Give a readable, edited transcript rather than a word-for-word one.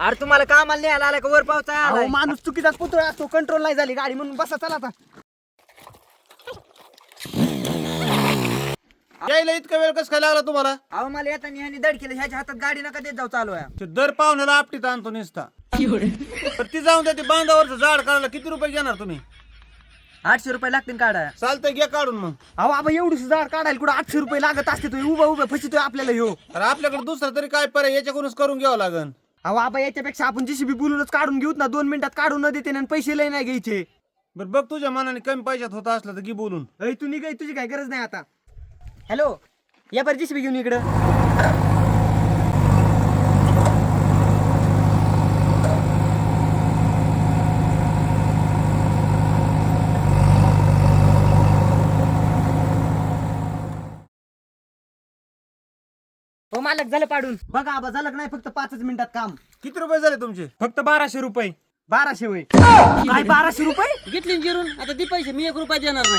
अरे तुम्हाला कामाला न्यायला आला का वर पावसा अहो माणूस चुकीचाच पुतळा असतो, कंट्रोल नाही झाली गाडी म्हणून बसा चला आता. यायला इतका वेळ कसं काय लागला तुम्हाला? अहो मला येताना ह्यानी दड केलं, ह्याच्या हातात गाडी नका देत जाऊ चालू आहे. ते दर पाहुण्याला आपटीत आणतो निसता. तर ती जाऊन द्या, ते बांधावरचं झाड काढायला किती रुपये घेणार तुम्ही? 800 रुपये लागतील काढा. चालतंय, घ्या काढून मग. अहो आबा एवढीच झाड काढायला कुठं 800 रुपये लागत असते, तो उभा उभा फसितोय आपल्याला ह्यो. अरे आपल्याकडे दुसरा तरी काय पर्याय, याच्याकडूनच करून घ्यावं लागन. अहो आबा याच्यापेक्षा आपण जीसीबी बोलूनच काढून घेऊत ना, 2 मिनिटात काढून न देते आणि पैसे लय नाही घ्यायचे. बरं बघ, तुझ्या मनाने कमी पैशात होत असलं तर घे बोलून. तू निघाय, तुझी काय गरज नाही आता. हॅलो, या बरं जीसीबी घेऊन इकडं. हो मालक, झालं पाडून. बघा आबा, झालं का नाही, फक्त 5 मिनिटात काम. किती रुपये झाले तुमचे? फक्त 1200 रुपये. 1200 होय. काय 1200 रुपये घेतली जिरून, आता ती पैसे मी 1 रुपया देणार नाही.